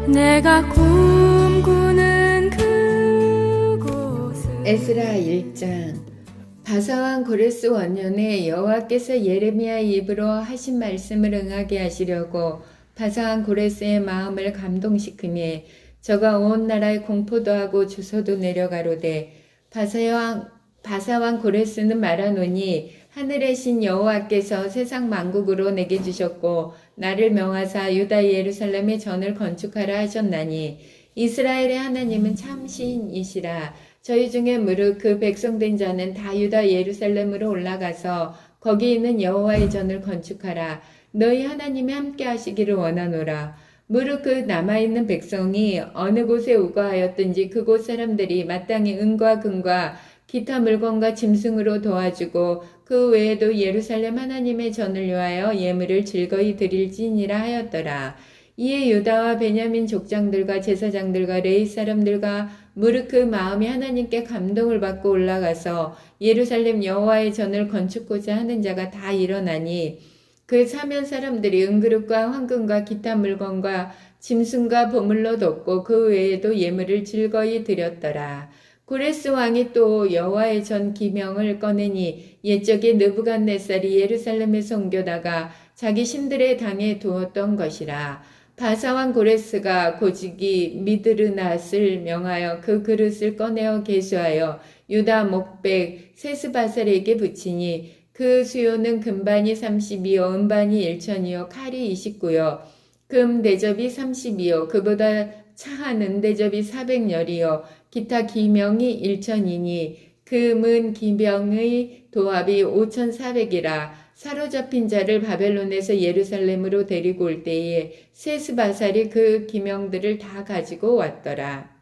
내가 꿈꾸는 그곳은 에스라 1장. 바사왕 고레스 원년에 여호와께서 예레미야 입으로 하신 말씀을 응하게 하시려고 바사왕 고레스의 마음을 감동시키며 저가 온 나라에 공포도 하고 주소도 내려가로되 바사왕 고레스는 말하노니 하늘의 신 여호와께서 세상 만국으로 내게 주셨고 나를 명하사 유다 예루살렘에 전을 건축하라 하셨나니 이스라엘의 하나님은 참 신이시라. 저희 중에 무릇 그 백성된 자는 다 유다 예루살렘으로 올라가서 거기 있는 여호와의 전을 건축하라. 너희 하나님이 함께 하시기를 원하노라. 무릇 그 남아있는 백성이 어느 곳에 우거하였든지 그곳 사람들이 마땅히 은과 금과 기타 물건과 짐승으로 도와주고 그 외에도 예루살렘 하나님의 전을 위하여 예물을 즐거이 드릴지니라 하였더라. 이에 유다와 베냐민 족장들과 제사장들과 레위 사람들과 무릇 그 마음이 하나님께 감동을 받고 올라가서 예루살렘 여호와의 전을 건축고자 하는 자가 다 일어나니 그 사면 사람들이 은그릇과 황금과 기타 물건과 짐승과 보물로 덮고 그 외에도 예물을 즐거이 드렸더라. 고레스 왕이 또 여호와의 전 기명을 꺼내니 옛적에 느부갓네살이 예루살렘에서 옮겨다가 자기 신들의 당에 두었던 것이라. 바사왕 고레스가 고직이 미드르낫을 명하여 그 그릇을 꺼내어 계수하여 유다 목백 세스바살에게 붙이니 그 수요는 금반이 30이요 은반이 1천이요 칼이 29요 금 대접이 30이요 그보다 차한 은대접이 400열이요 기타 기명이 1천이니 금은 기명의 도합이 5,400이라. 사로잡힌 자를 바벨론에서 예루살렘으로 데리고 올 때에 세스바살이 그 기명들을 다 가지고 왔더라.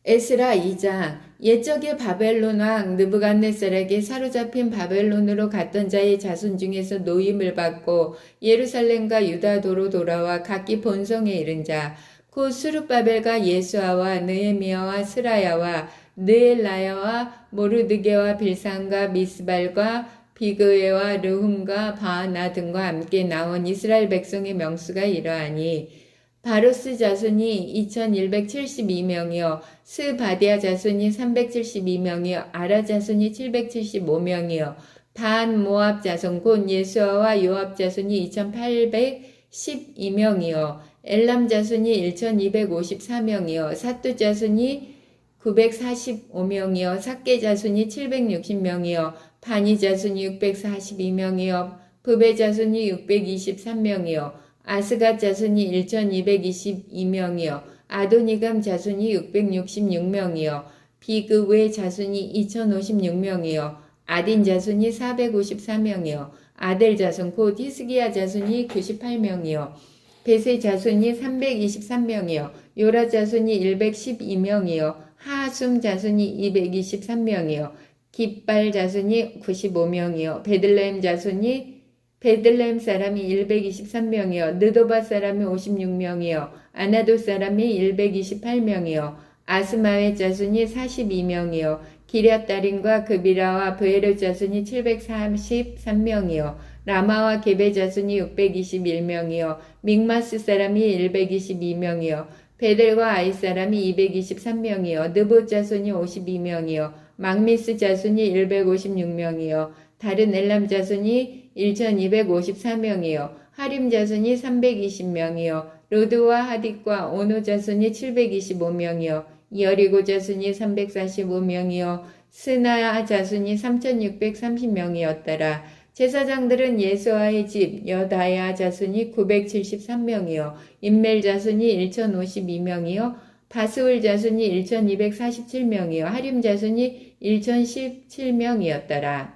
에스라 2장. 옛적에 바벨론 왕 느부갓네살에게 사로잡힌 바벨론으로 갔던 자의 자손 중에서 노임을 받고 예루살렘과 유다도로 돌아와 각기 본성에 이른 자 곧 수룹바벨과 예수아와 느헤미야와 스라야와 느엘라야와 모르드게와 빌산과 미스발과 비그에와 르훔과 바하나 등과 함께 나온 이스라엘 백성의 명수가 이러하니 바루스 자손이 2172명이요 스바디아 자손이 372명이요 아라 자손이 775명이요 반 모압 자손 곧 예수아와 요압 자손이 2812명이요 엘람 자손이 1254명이요 사뚜 자손이 945명이요 삭게 자손이 760명이요 바니 자손이 642명이요 부베 자손이 623명이요 아스갓 자손이 1222명이요 아도니감 자손이 666명이요 비그웨 자손이 2056명이요 아딘 자손이 454명이요 아델 자손 곧 히스기야 자손이 98명이요 베세 자손이 323명이요 요라 자손이 112명이요 하숨 자손이 223명이요 깃발 자손이 95명이요 베들레헴 사람이 123명이요 느도바 사람이 56명이요 아나도 사람이 128명이요 아스마웨 자손이 42명이요 기럇다림과 그비라와 브에르 자손이 733명이요 라마와 게베 자손이 621명이요 믹마스 사람이 122명이요 베델과 아이 사람이 223명이요 느보 자손이 52명이요 막미스 자손이 156명이요 다른 엘람 자손이 1254명이요 하림 자손이 320명이요 로드와 하딕과 오노 자손이 725명이요 여리고 자손이 345명이요 스나야 자손이 3630명이었더라. 제사장들은 예수아의 집 여다야 자손이 973명이요 임멜 자손이 1052명이요 바스울 자손이 1247명이요 하림 자손이 1017명이었더라.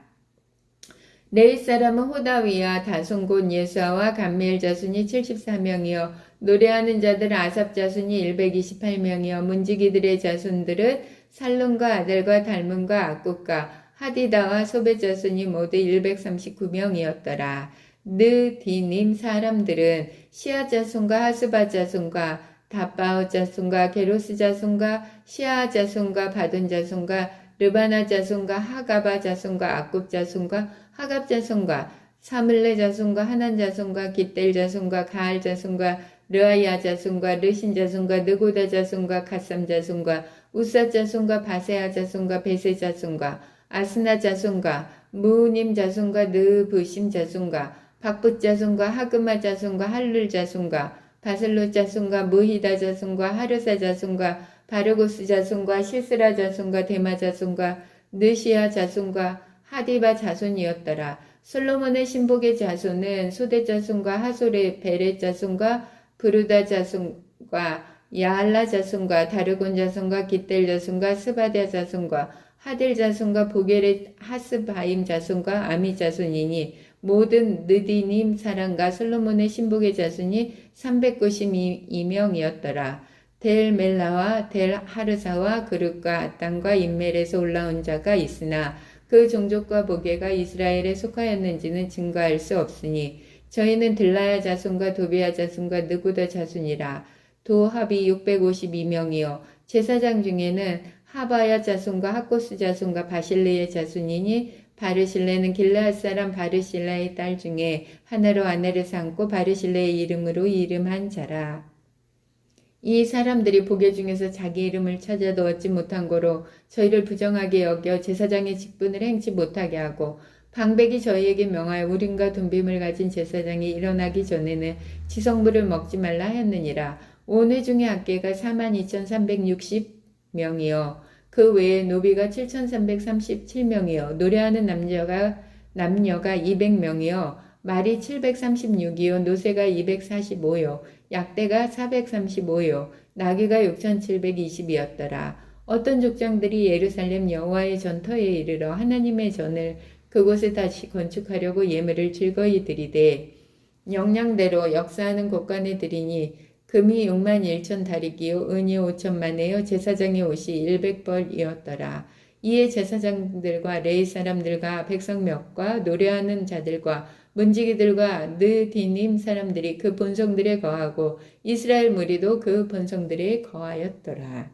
레위 사람은 호다위와 다손 곧 예수아와 감미엘 자손이 74명이요 노래하는 자들 아삽 자손이 128명이요 문지기들의 자손들은 살룸과 아델과 달문과 악국과 하디다와 소베 자손이 모두 139명이었더라. 느디님 사람들은 시아 자손과 하스바 자손과 다바오 자손과 게로스 자손과 시아 자손과 바돈 자손과 르바나 자손과 하가바 자손과 악굽 자손과 하갑 자손과 사물레 자손과 하난 자손과 깃델 자손과 가알 자손과 르아야 자손과 르신 자손과 느고다 자손과 갓삼 자손과 우사 자손과 바세아 자손과 베세 자손과 아스나 자손과 무님 자손과 느부심 자손과 박붓 자손과 하그마 자손과 할룰 자손과 바슬로 자손과 무히다 자손과 하르사 자손과 바르고스 자손과 실스라 자손과 데마 자손과 느시아 자손과 하디바 자손이었더라. 솔로몬의 신복의 자손은 소대 자손과 하솔의 베레 자손과 브루다 자손과 야알라 자손과 다르곤 자손과 기델 자손과 스바데 자손과 하델 자손과 보게레 하스바임 자손과 아미 자손이니 모든 느디님 사람과 솔로몬의 신복의 자손이 392명이었더라. 델 멜라와 델 하르사와 그룹과 아땅과 인멜에서 올라온 자가 있으나 그 종족과 보게가 이스라엘에 속하였는지는 증거할 수 없으니 저희는 들라야 자손과 도비야 자손과 느구다 자손이라. 도합이 652명이요 제사장 중에는 하바야 자손과 하코스 자손과 바실레의 자손이니 바르실레는 길르앗 사람 바르실라의 딸 중에 하나로 아내를 삼고 바르실레의 이름으로 이름한 자라. 이 사람들이 보게 중에서 자기 이름을 찾아도 얻지 못한 거로 저희를 부정하게 여겨 제사장의 직분을 행치 못하게 하고 방백이 저희에게 명하여 우림과 돈빔을 가진 제사장이 일어나기 전에는 지성물을 먹지 말라 하였느니라. 온 회중의 학계가 42,360명이요 그 외에 노비가 7,337명이요 노래하는 남녀가 200명이요 말이 736이요 노새가 245요 약대가 435요 나귀가 6,720이었더라. 어떤 족장들이 예루살렘 여호와의 전터에 이르러 하나님의 전을 그곳에 다시 건축하려고 예물을 즐거이 드리되 영량대로 역사하는 곳간에 드리니 금이 61,000 다리기요 은이 5,000만에요 제사장의 옷이 100벌이었더라. 이에 제사장들과 레위 사람들과 백성 몇과 노래하는 자들과 문지기들과 느디님 사람들이 그 본성들에 거하고 이스라엘 무리도 그 본성들에 거하였더라.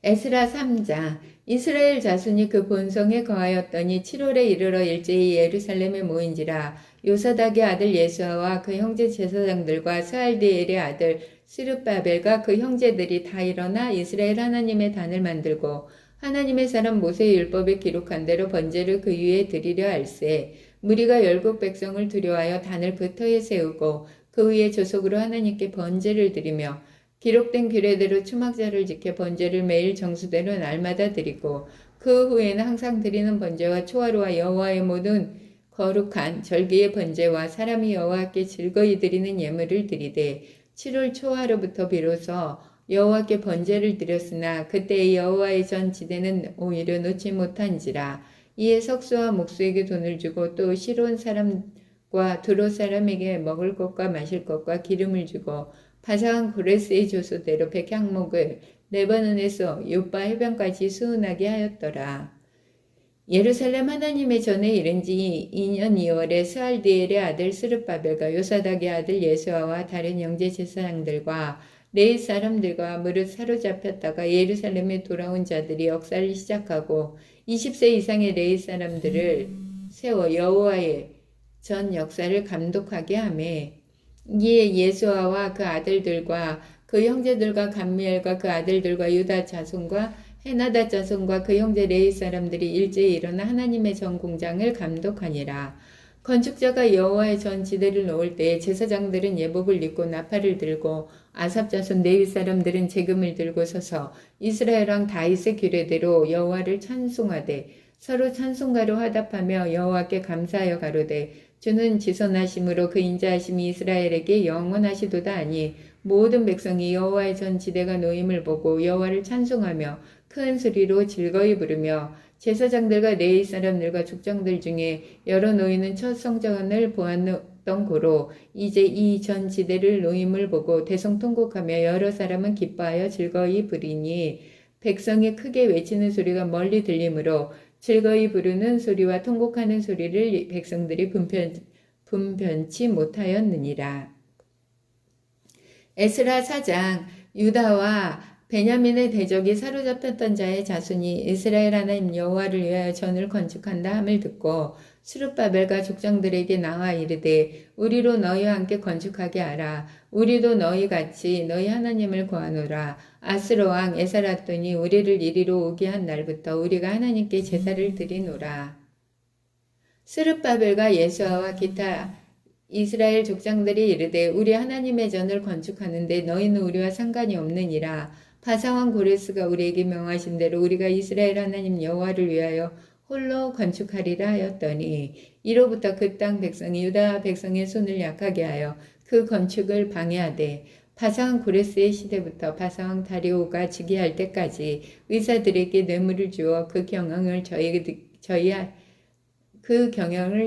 에스라 3장. 이스라엘 자손이 그 본성에 거하였더니 7월에 이르러 일제히 예루살렘에 모인지라. 요사닥의 아들 예수아와 그 형제 제사장들과 스알디엘의 아들 스룹바벨과 그 형제들이 다 일어나 이스라엘 하나님의 단을 만들고 하나님의 사람 모세의 율법에 기록한 대로 번제를 그 위에 드리려 할세. 무리가 열국 백성을 두려워하여 단을 부터에 세우고 그 위에 조속으로 하나님께 번제를 드리며 기록된 규례대로 추막자를 지켜 번제를 매일 정수대로 날마다 드리고 그 후에는 항상 드리는 번제와 초하루와 여호와의 모든 거룩한 절기의 번제와 사람이 여호와께 즐거이 드리는 예물을 드리되 7월 초하루부터 비로소 여호와께 번제를 드렸으나 그때의 여호와의 전 지대는 오히려 놓지 못한지라. 이에 석수와 목수에게 돈을 주고 또 시론 사람과 두로 사람에게 먹을 것과 마실 것과 기름을 주고 바사한 고레스의 조소대로 백향목을 레바논에서 요바 해변까지 수운하게 하였더라. 예루살렘 하나님의 전에 이른 지 2년 2월에 스알디엘의 아들 스룹바벨과 요사닥의 아들 예수아와 다른 형제 제사장들과 레위 사람들과 무릇 사로잡혔다가 예루살렘에 돌아온 자들이 역사를 시작하고 20세 이상의 레위 사람들을 세워 여호와의 전 역사를 감독하게 하매 이에 예수아와 그 아들들과 그 형제들과 감미엘과 그 아들들과 유다 자손과 헤나다 자손과 그 형제 레위 사람들이 일제히 일어나 하나님의 전 공장을 감독하니라. 건축자가 여호와의 전 지대를 놓을 때에 제사장들은 예복을 입고 나팔을 들고 아삽 자손 레위 사람들은 재금을 들고 서서 이스라엘 왕 다윗의 규례대로 여호와를 찬송하되 서로 찬송가로 화답하며 여호와께 감사하여 가로되 주는 지선하심으로 그 인자하심이 이스라엘에게 영원하시도다 하니 모든 백성이 여호와의 전 지대가 놓임을 보고 여호와를 찬송하며 큰 소리로 즐거이 부르며 제사장들과 레위 사람들과 족장들 중에 여러 노인은 첫 성전을 보았던 고로 이제 이 전 지대를 놓임을 보고 대성통곡하며 여러 사람은 기뻐하여 즐거이 부리니 백성이 크게 외치는 소리가 멀리 들리므로 즐거이 부르는 소리와 통곡하는 소리를 백성들이 분변치 못하였느니라. 에스라 4장. 유다와 베냐민의 대적이 사로잡혔던 자의 자손이 이스라엘 하나님 여호와를 위하여 전을 건축한다 함을 듣고 스룹바벨과 족장들에게 나와 이르되 우리로 너희와 함께 건축하게 하라. 우리도 너희 같이 너희 하나님을 구하노라. 아스로 왕 에사라돈이 우리를 이리로 오게 한 날부터 우리가 하나님께 제사를 드리노라. 스룹바벨과 예수아와 기타 이스라엘 족장들이 이르되 우리 하나님의 전을 건축하는데 너희는 우리와 상관이 없느니라. 바사왕 고레스가 우리에게 명하신 대로 우리가 이스라엘 하나님 여호와를 위하여 홀로 건축하리라 하였더니 이로부터 그 땅 백성이 유다 백성의 손을 약하게 하여 그 건축을 방해하되 바사왕 고레스의 시대부터 바사왕 다리오가 즉위할 때까지 의사들에게 뇌물을 주어 그 경영을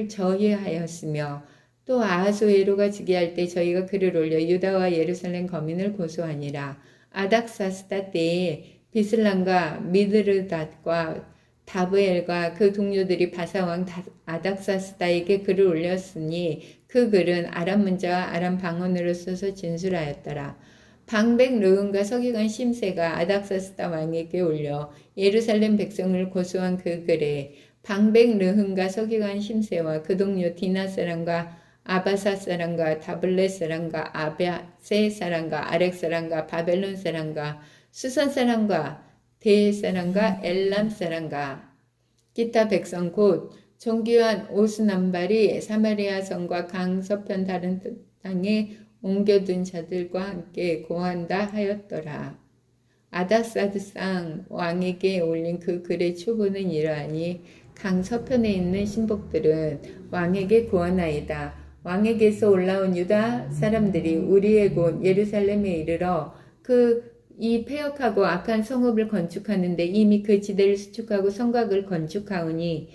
저희하였으며 또 아하수에로가 즉위할 때 저희가 그를 올려 유다와 예루살렘 거민을 고소하니라. 아닥사스다 때에 비슬람과 미드르닷과 다브엘과 그 동료들이 바사왕 아닥사스다에게 글을 올렸으니 그 글은 아람 문자와 아람 방언으로 써서 진술하였더라. 방백 르흔과 서기관 심세가 아닥사스다 왕에게 올려 예루살렘 백성을 고소한 그 글에 방백 르흔과 서기관 심세와 그 동료 디나 사람과 아바사 사람과 다블렛 사람과 아베세 사람과 아렉 사람과 바벨론 사람과 수선 사람과 대 사람과 엘람 사람과 기타 백성 곧 종기한 오스남발이 사마리아 성과 강서편 다른 땅에 옮겨둔 자들과 함께 고한다 하였더라. 아닥사드상 왕에게 올린 그 글의 초보는 이러하니 강서편에 있는 신복들은 왕에게 고하나이다. 왕에게서 올라온 유다 사람들이 우리의 곳 예루살렘에 이르러 이 폐역하고 악한 성읍을 건축하는데 이미 그 지대를 수축하고 성곽을 건축하오니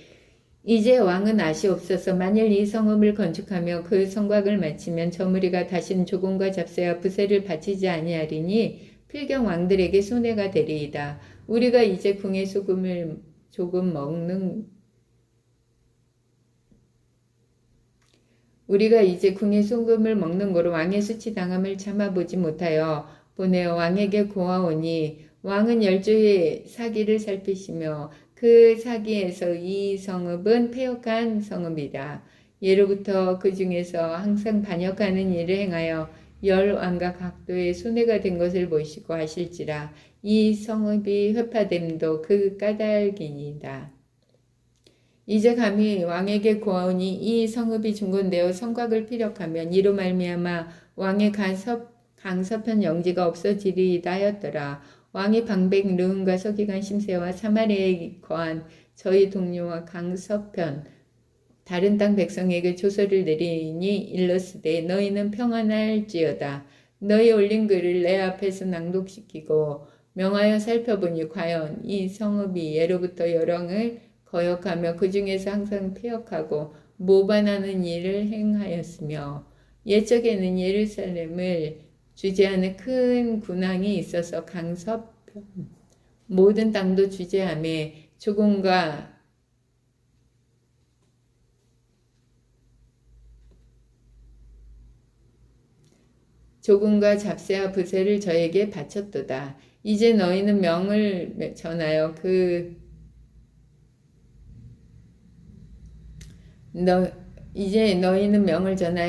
이제 왕은 아시옵소서. 만일 이 성읍을 건축하며 그 성곽을 마치면 저 무리가 다시는 조공과 잡세와 부세를 바치지 아니하리니 필경 왕들에게 손해가 되리이다. 우리가 이제 궁의 소금을 조금 먹는 거로 왕의 수치당함을 참아보지 못하여 보내어 왕에게 고하오니 왕은 열조의 사기를 살피시며 그 사기에서 이 성읍은 패역한 성읍이라. 예로부터 그 중에서 항상 반역하는 일을 행하여 열 왕과 각도의 손해가 된 것을 보시고 하실지라. 이 성읍이 회파됨도 그 까닭이니이다. 이제 감히 왕에게 고하오니 이 성읍이 중건되어 성곽을 피력하면 이로 말미암아 왕의 강서편 영지가 없어지리이다 하였더라. 왕이 방백 르흔과 서기관 심세와 사마리아에 거한 저희 동료와 강서편 다른 땅 백성에게 조서를 내리니 일러스되 너희는 평안할지어다. 너희 올린 글을 내 앞에서 낭독시키고 명하여 살펴보니 과연 이 성읍이 예로부터 열왕을 거역하며 그 중에서 항상 폐역하고 모반하는 일을 행하였으며 옛적에는 예루살렘을 주재하는 큰 군왕이 있어서 강서편 모든 땅도 주재하며 조공과 잡세와 부세를 저에게 바쳤도다. 이제 너희는 명을 전하여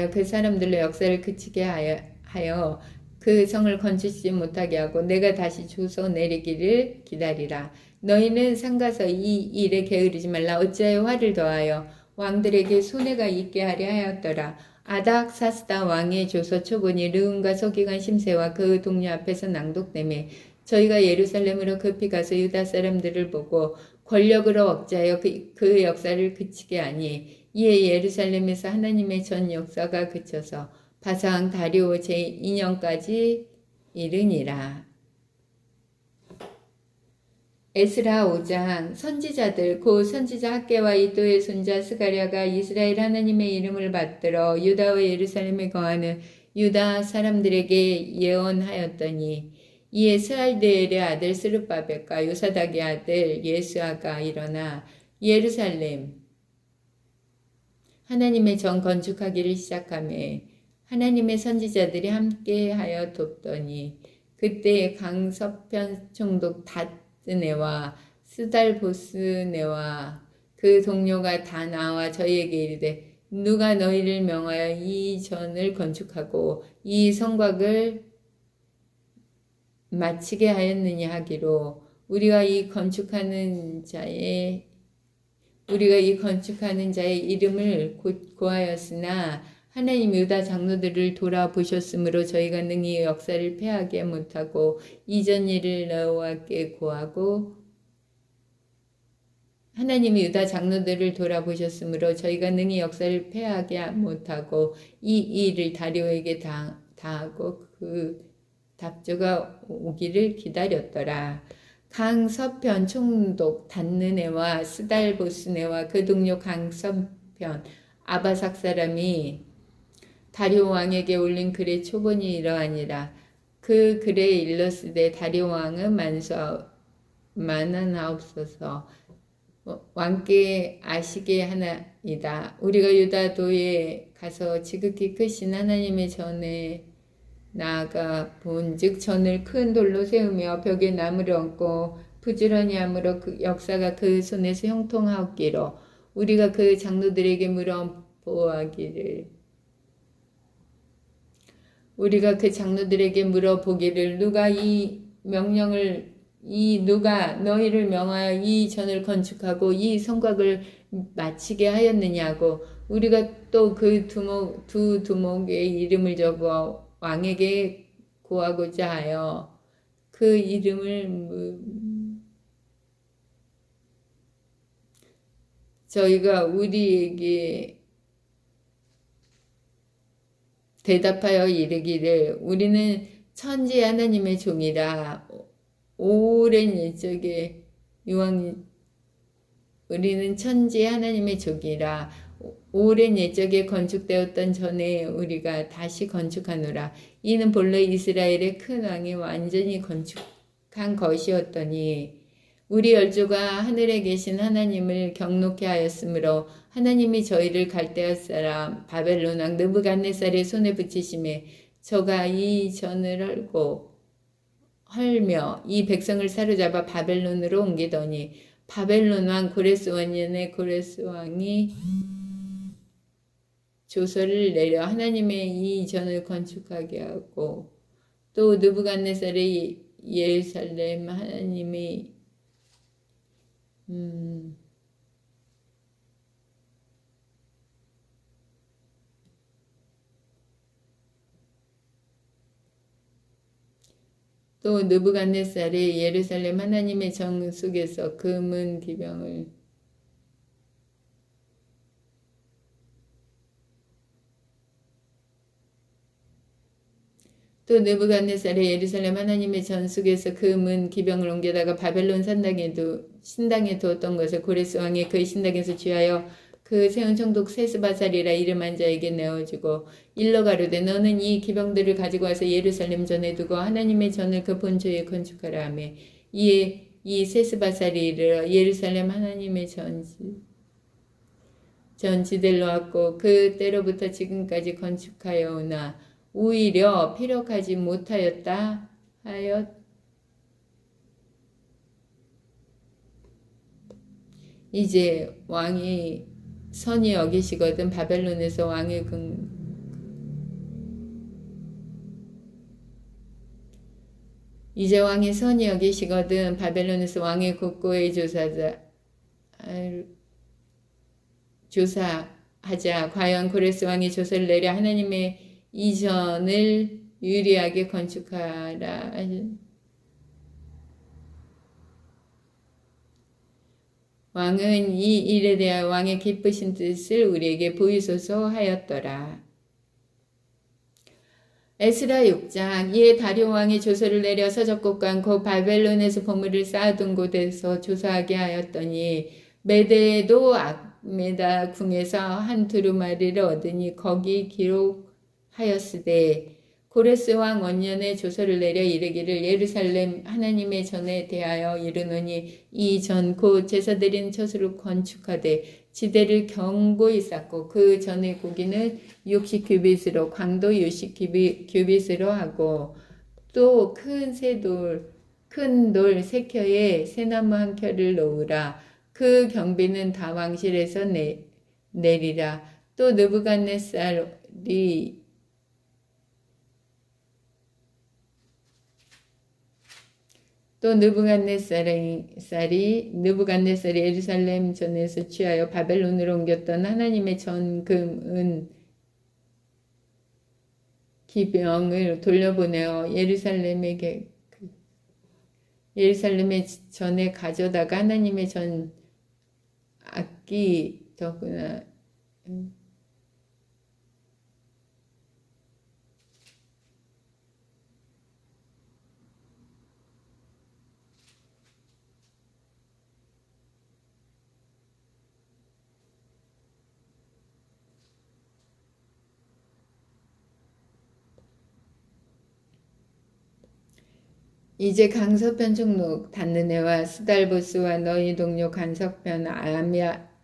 그 사람들로 역사를 그치게 하여 그 성을 건축지 못하게 하고 내가 다시 조서 내리기를 기다리라. 너희는 상가서 이 일에 게으르지 말라. 어찌하여 화를 더하여 왕들에게 손해가 있게 하려 하였더라. 아닥사스다 왕의 조서 초본이 르흔과 서기관 심세와 그 동료 앞에서 낭독되매 저희가 예루살렘으로 급히 가서 유다 사람들을 보고 권력으로 억제하여 그 역사를 그치게 하니 이에 예루살렘에서 하나님의 전 역사가 그쳐서 바사왕 다리오 제2년까지 이르니라. 에스라 5장. 선지자들 곧 선지자 학개와 이도의 손자 스가랴가 이스라엘 하나님의 이름을 받들어 유다와 예루살렘에 거하는 유다 사람들에게 예언하였더니 이에 스알드엘의 아들 스룹바벨과 요사닥의 아들 예수아가 일어나 예루살렘 하나님의 전 건축하기를 시작하며 하나님의 선지자들이 함께하여 돕더니 그때 강서편 총독 닷스네와 스달보스네와 그 동료가 다 나와 저희에게 이르되 누가 너희를 명하여 이 전을 건축하고 이 성곽을 마치게 하였느냐 하기로 우리가 이 건축하는 자의 이름을 고하였으나 하나님 유다 장로들을 돌아보셨으므로 저희가 능히 역사를 패하게 못하고 이전 일을 여호와께 고하고 하나님이 유다 장로들을 돌아보셨으므로 저희가 능히 역사를 패하게 못하고 이 일을 다리오에게 다하고 그 답조가 오기를 기다렸더라. 강 서편 총독 단느네와 스달보스네와 그 동료 강 서편 아바삭 사람이 다리오 왕에게 올린 글의 초본이 이러하니라. 그 글에 일렀으되 다리오 왕은 만하옵소서 왕께 아시게 하나이다. 우리가 유다도에 가서 지극히 크신 하나님의 전에 나아가 본즉 전을 큰 돌로 세우며 벽에 나무를 얹고 부지런히 함으로 그 역사가 그 손에서 형통하옵기로 우리가 그 장로들에게 물어보기를 누가 너희를 명하여 이 전을 건축하고 이 성곽을 마치게 하였느냐고 우리가 또 그 두 두목의 이름을 적어 왕에게 고하고자 하여 그 이름을 저희가 우리에게 대답하여 이르기를 우리는 천지 하나님의 종이라 오랜 옛적에 우리는 천지 하나님의 종이라 오랜 옛적에 건축되었던 전에 우리가 다시 건축하노라. 이는 본래 이스라엘의 큰 왕이 완전히 건축한 것이었더니 우리 열조가 하늘에 계신 하나님을 경노케 하였으므로 하나님이 저희를 갈대아 사람 바벨론 왕 느부갓네살의 손에 붙이심에 저가 이 전을 헐며 이 백성을 사로잡아 바벨론으로 옮기더니 바벨론 왕 고레스 원년에 고레스 왕이 조서를 내려 하나님의 이 전을 건축하게 하고 또 느부갓네살의 예루살렘 하나님의 또 느부갓네살의 예루살렘 하나님의 정 속에서 금은 기병을 또 느부갓네살의 예루살렘 하나님의 전속에서 그 문 기병을 옮겨다가 바벨론 신당에 두었던 것을 고레스 왕이 그 신당에서 취하여 그 세운 총독 세스바살이라 이름한 자에게 내어주고 일러 가로되 너는 이 기병들을 가지고 와서 예루살렘 전에 두고 하나님의 전을 그 본초에 건축하라 하며 이에 이 세스바살이 이르러 예루살렘 하나님의 전지대를 놓았고 그 때로부터 지금까지 건축하여 오나 오히려 피력하지 못하였다 하였 이제 왕이 선이 여기시거든 바벨론에서 왕의 이제 왕이 선이 여기시거든 바벨론에서 왕의 국고에 조사하자 과연 고레스 왕이 조서를 내려 하나님의 이전을 유리하게 건축하라. 왕은 이 일에 대하여 왕의 기쁘신 뜻을 우리에게 보이소서 하였더라. 에스라 6장 이에 다리오 왕이 조서를 내려 서적국과 곧 바벨론에서 보물을 쌓아둔 곳에서 조사하게 하였더니 메대도 악메다 궁에서 한 두루마리를 얻으니 거기 기록하였으되 고레스 왕 원년에 조서를 내려 이르기를 예루살렘 하나님의 전에 대하여 이르노니 이 전 곧 제사 드리는 처소로 건축하되 지대를 견고히 쌓고 그 전의 고기는 60규빗으로 광도 60규빗으로 하고 또 큰 돌 3켜에 새나무 1켜를 놓으라. 그 경비는 다 왕실에서 내리라. 또 느부갓네살이 느부갓네살이 예루살렘 전에서 취하여 바벨론으로 옮겼던 하나님의 전금은 기병을 돌려보내어 예루살렘에 전에 가져다가 하나님의 전 악기 더구나 이제 강서편 총독 단느네와 스달보스와 너희 동료 간석편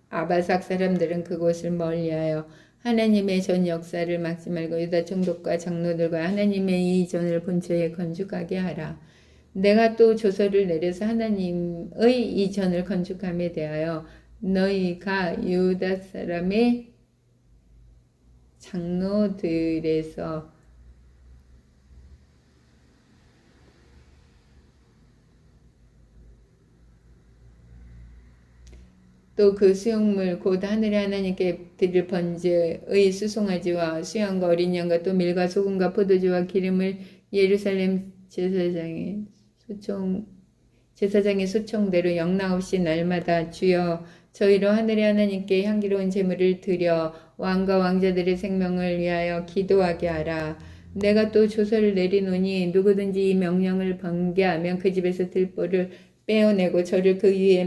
아바삭 사람들은 그곳을 멀리하여 하나님의 전 역사를 막지 말고 유다 총독과 장로들과 하나님의 이 전을 본처에 건축하게 하라. 내가 또 조서를 내려서 하나님의 이 전을 건축함에 대하여 너희가 유다 사람의 장로들에서 또 그 수용물 곧 하늘의 하나님께 드릴 번제의 수송아지와 수양과 어린 양과 또 밀과 소금과 포도주와 기름을 예루살렘 제사장의 소총대로 영락없이 날마다 주여 저희로 하늘의 하나님께 향기로운 제물을 드려 왕과 왕자들의 생명을 위하여 기도하게 하라. 내가 또 조서를 내리노니 누구든지 이 명령을 번개하면 그 집에서 들보를 빼어내고 저를 그 위에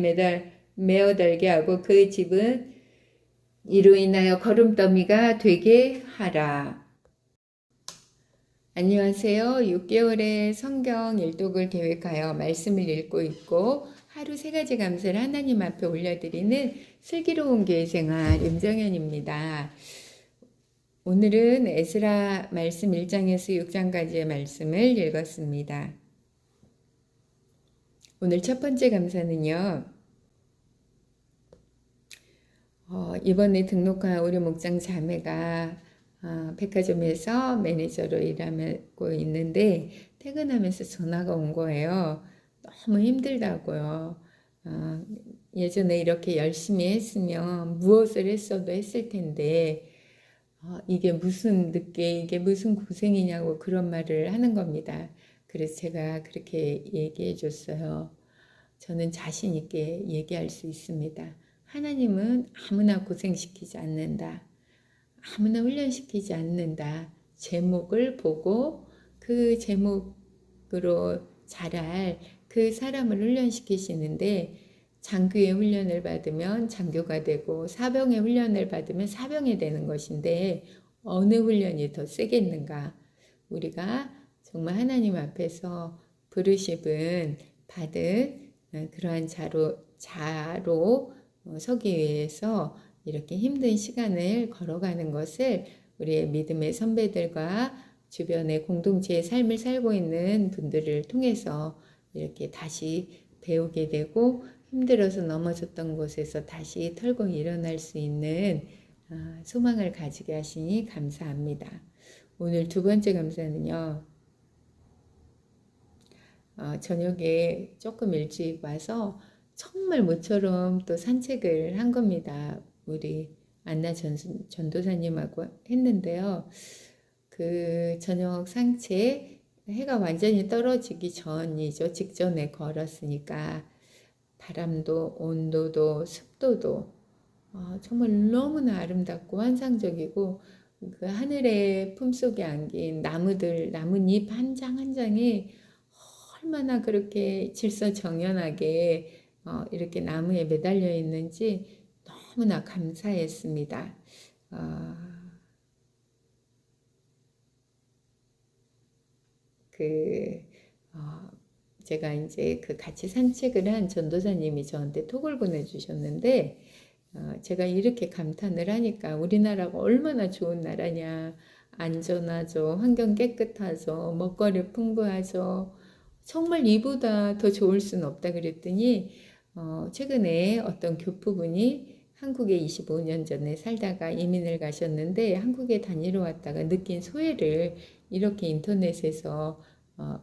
메어 달게 하고 그 집은 이로 인하여 거름더미가 되게 하라. 안녕하세요. 6개월의 성경 일독을 계획하여 말씀을 읽고 있고 하루 3가지 감사를 하나님 앞에 올려드리는 슬기로운 교회 생활 임정현입니다. 오늘은 에스라 말씀 1장에서 6장까지의 말씀을 읽었습니다. 오늘 첫 번째 감사는요. 이번에 등록한 우리 목장 자매가 백화점에서 매니저로 일하고 있는데 퇴근하면서 전화가 온 거예요. 너무 힘들다고요. 예전에 이렇게 열심히 했으면 무엇을 했어도 했을 텐데 이게 무슨 고생이냐고 그런 말을 하는 겁니다. 그래서 제가 그렇게 얘기해 줬어요. 저는 자신 있게 얘기할 수 있습니다. 하나님은 아무나 고생시키지 않는다. 아무나 훈련시키지 않는다. 제목을 보고 그 제목으로 자랄 그 사람을 훈련시키시는데 장교의 훈련을 받으면 장교가 되고 사병의 훈련을 받으면 사병이 되는 것인데 어느 훈련이 더 세겠는가? 우리가 정말 하나님 앞에서 부르심은 받은 그러한 자로 서기 위해서 이렇게 힘든 시간을 걸어가는 것을 우리의 믿음의 선배들과 주변의 공동체의 삶을 살고 있는 분들을 통해서 이렇게 다시 배우게 되고 힘들어서 넘어졌던 곳에서 다시 털고 일어날 수 있는 소망을 가지게 하시니 감사합니다. 오늘 두 번째 감사는요. 저녁에 조금 일찍 와서 정말 모처럼 또 산책을 한 겁니다. 우리 안나 전도사님하고 했는데요. 그 저녁 산책 해가 완전히 떨어지기 전이죠. 직전에 걸었으니까 바람도 온도도 습도도 정말 너무나 아름답고 환상적이고 그 하늘의 품속에 안긴 나뭇잎 한 장 한 장이 얼마나 그렇게 질서정연하게 이렇게 나무에 매달려 있는지 너무나 감사했습니다. 제가 이제 그 같이 산책을 한 전도사님이 저한테 톡을 보내주셨는데 제가 이렇게 감탄을 하니까 우리나라가 얼마나 좋은 나라냐. 안전하죠. 환경 깨끗하죠. 먹거리 풍부하죠. 정말 이보다 더 좋을 수는 없다 그랬더니 최근에 어떤 교포분이 한국에 25년 전에 살다가 이민을 가셨는데 한국에 다니러 왔다가 느낀 소외를 이렇게 인터넷에서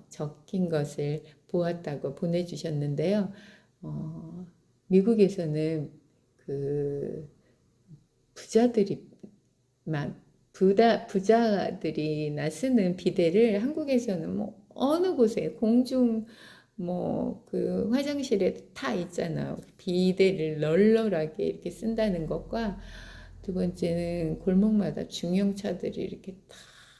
적힌 것을 보았다고 보내주셨는데요. 미국에서는 그 부자들이나 쓰는 비데를 한국에서는 뭐 어느 곳에 공중 뭐 그 화장실에 다 있잖아요. 비데를 널널하게 이렇게 쓴다는 것과 두 번째는 골목마다 중형차들이 이렇게 다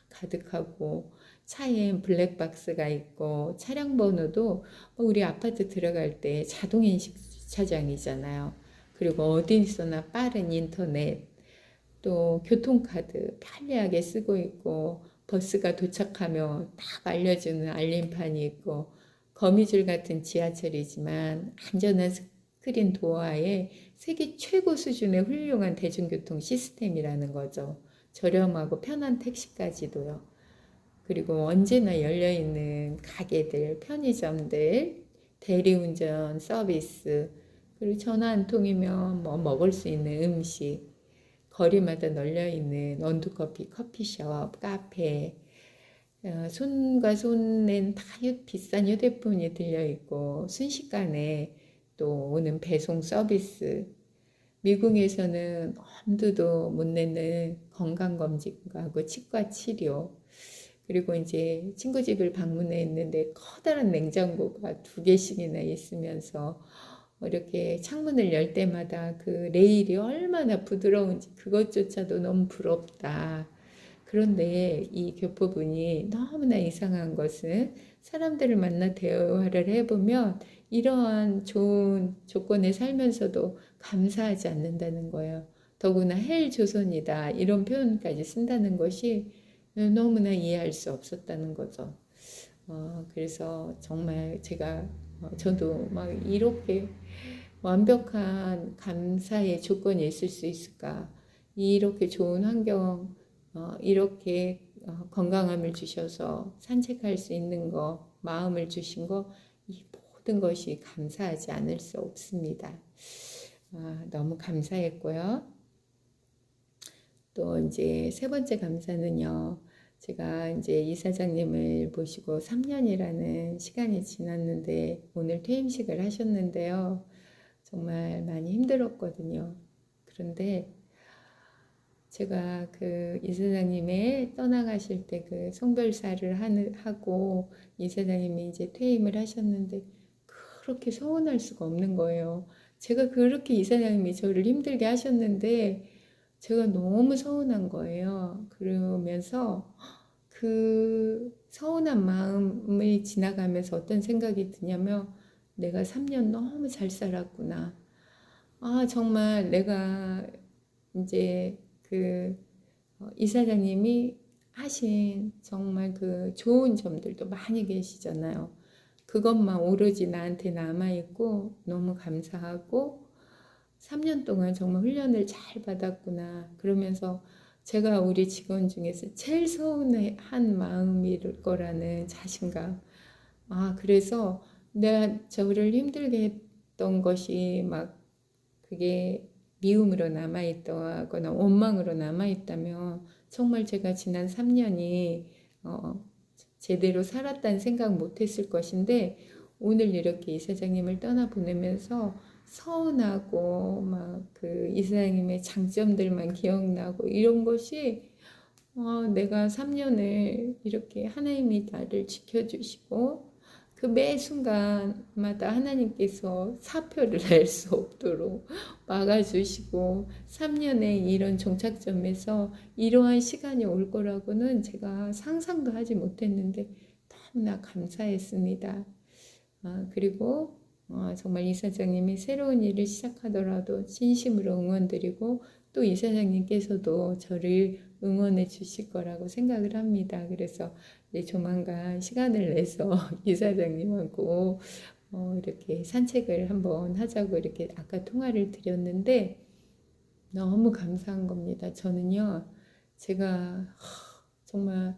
가득하고 차에 블랙박스가 있고 차량 번호도 우리 아파트 들어갈 때 자동인식 주차장이잖아요. 그리고 어디서나 빠른 인터넷, 또 교통카드 편리하게 쓰고 있고 버스가 도착하면 딱 알려주는 알림판이 있고 거미줄 같은 지하철이지만 안전한 스크린 도어에 세계 최고 수준의 훌륭한 대중교통 시스템이라는 거죠. 저렴하고 편한 택시까지도요. 그리고 언제나 열려있는 가게들, 편의점들, 대리운전 서비스, 그리고 전화 한 통이면 뭐 먹을 수 있는 음식, 거리마다 널려있는 원두커피, 커피숍, 카페, 손과 손엔 다 비싼 휴대폰이 들려있고 순식간에 또 오는 배송 서비스, 미국에서는 엄두도 못 내는 건강검진하고 치과 치료, 그리고 이제 친구 집을 방문했는데 커다란 냉장고가 2개씩이나 있으면서 이렇게 창문을 열 때마다 그 레일이 얼마나 부드러운지 그것조차도 너무 부럽다. 그런데 이 교포분이 너무나 이상한 것은 사람들을 만나 대화를 해보면 이러한 좋은 조건에 살면서도 감사하지 않는다는 거예요. 더구나 헬 조선이다 이런 표현까지 쓴다는 것이 너무나 이해할 수 없었다는 거죠. 그래서 정말 제가 저도 막 이렇게 완벽한 감사의 조건이 있을 수 있을까? 이렇게 좋은 환경, 이렇게 건강함을 주셔서 산책할 수 있는 거, 마음을 주신 거, 이 모든 것이 감사하지 않을 수 없습니다. 너무 감사했고요. 또 이제 3번째 감사는요. 제가 이제 이사장님을 모시고 3년이라는 시간이 지났는데 오늘 퇴임식을 하셨는데요. 정말 많이 힘들었거든요. 그런데 제가 그 이사장님의 떠나가실 때 그 송별사를 하고 이사장님이 이제 퇴임을 하셨는데 그렇게 서운할 수가 없는 거예요. 제가 그렇게 이사장님이 저를 힘들게 하셨는데 제가 너무 서운한 거예요. 그러면서 그 서운한 마음이 지나가면서 어떤 생각이 드냐면 내가 3년 너무 잘 살았구나. 정말 내가 이제 그 이사장님이 하신 정말 그 좋은 점들도 많이 계시잖아요. 그것만 오로지 나한테 남아있고 너무 감사하고 3년 동안 정말 훈련을 잘 받았구나. 그러면서 제가 우리 직원 중에서 제일 서운한 마음일 거라는 자신감. 그래서 내가 저를 힘들게 했던 것이 막 그게 미움으로 남아있거나 원망으로 남아있다면 정말 제가 지난 3년이 제대로 살았다는 생각 못했을 것인데 오늘 이렇게 이사장님을 떠나보내면서 서운하고 막 그 이사장님의 장점들만 기억나고 이런 것이 내가 3년을 이렇게 하나님이 나를 지켜주시고 그 매 순간마다 하나님께서 사표를 낼 수 없도록 막아주시고 3년의 이런 종착점에서 이러한 시간이 올 거라고는 제가 상상도 하지 못했는데 너무나 감사했습니다. 그리고 정말 이사장님이 새로운 일을 시작하더라도 진심으로 응원드리고 또 이사장님께서도 저를 응원해 주실 거라고 생각을 합니다. 그래서 조만간 시간을 내서 이사장님하고 이렇게 산책을 한번 하자고 이렇게 아까 통화를 드렸는데 너무 감사한 겁니다. 저는요, 제가 정말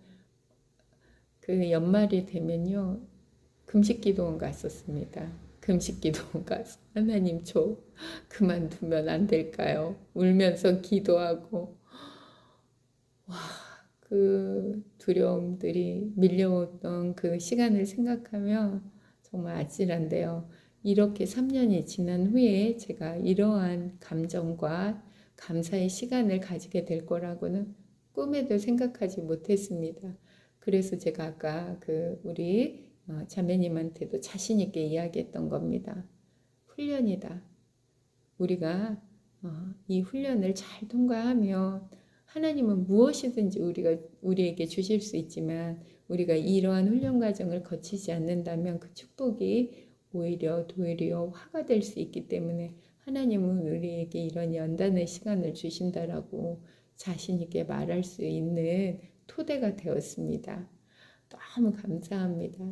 그 연말이 되면요, 금식기도원 갔었습니다. 금식 기도가 하나님 저 그만두면 안 될까요? 울면서 기도하고 그 두려움들이 밀려오던 그 시간을 생각하면 정말 아찔한데요. 이렇게 3년이 지난 후에 제가 이러한 감정과 감사의 시간을 가지게 될 거라고는 꿈에도 생각하지 못했습니다. 그래서 제가 아까 우리 자매님한테도 자신 있게 이야기했던 겁니다. 훈련이다. 우리가 이 훈련을 잘 통과하면 하나님은 무엇이든지 우리에게 주실 수 있지만 우리가 이러한 훈련 과정을 거치지 않는다면 그 축복이 오히려 도리어 화가 될 수 있기 때문에 하나님은 우리에게 이런 연단의 시간을 주신다라고 자신 있게 말할 수 있는 토대가 되었습니다. 너무 감사합니다.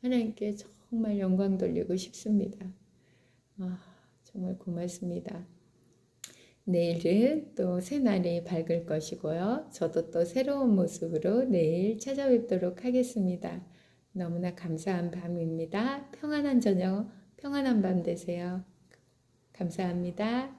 하나님께 정말 영광 돌리고 싶습니다. 정말 고맙습니다. 내일은 또 새날이 밝을 것이고요. 저도 또 새로운 모습으로 내일 찾아뵙도록 하겠습니다. 너무나 감사한 밤입니다. 평안한 저녁, 평안한 밤 되세요. 감사합니다.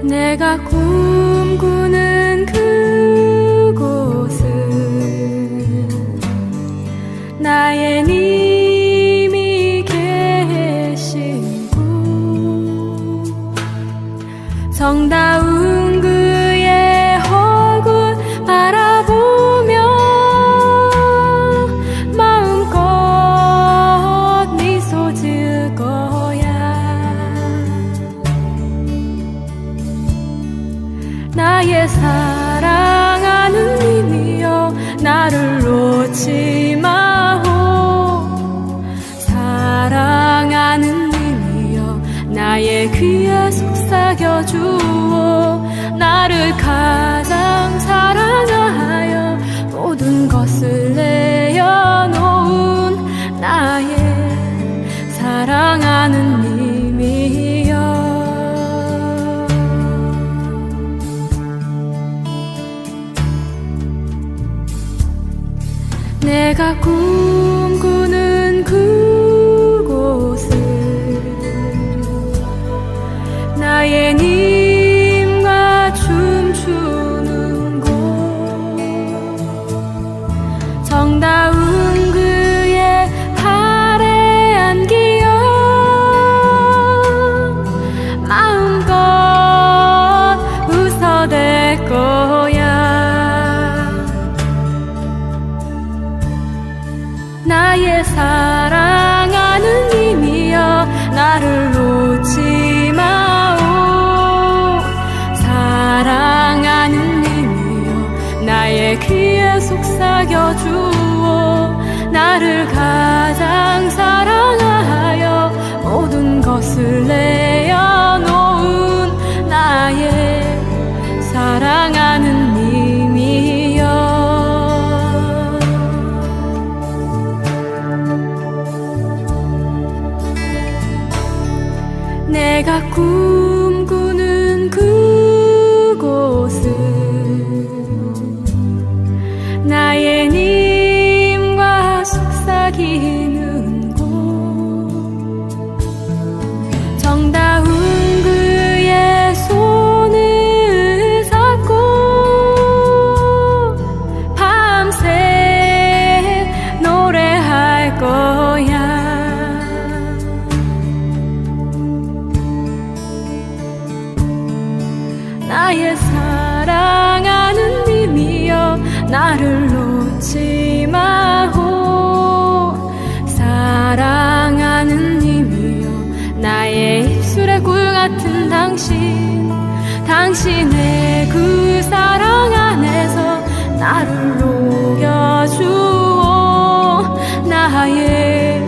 내가 꿈꾸는 그곳은 나의 님이 계신 곳, 정다운 그의 얼굴 바라보며 마음껏 미소 지을 거야. 나의 사랑하는 님이여 나를 놓지 마오. 사랑하는 님이여 나의 귀에 속삭여 주오. 나를 가장 사랑하여 모든 것을 내어놓은 나의 사랑하는 님이여. 내가 꿈꾸는 그곳은 나의 님과 춤추는 곳, 정다운 그의 팔에 안기어 마음껏 웃어댈 거야. 나의 사랑하는 님이여 나를 놓지 마오. 사랑하는 님이여 나의 귀에 속삭여 주오. 나를 가장 사랑하여 모든 것을 내어놓은 나의 사랑하는 님이여. 내가 꿈꾸는 그곳은 나의 님과 속삭이는 곳, 정다운 그의 손을 잡고 밤새 노래할 거야. 나의 사랑하는 님이여 나를 놓지 마오. 사랑하는 님이여 나의 입술에 꿀 같은 당신의 그 사랑 안에서 나를 녹여주오. 나의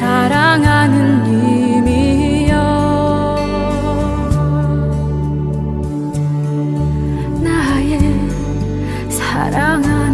사랑하는 님이여. 나의 사랑하는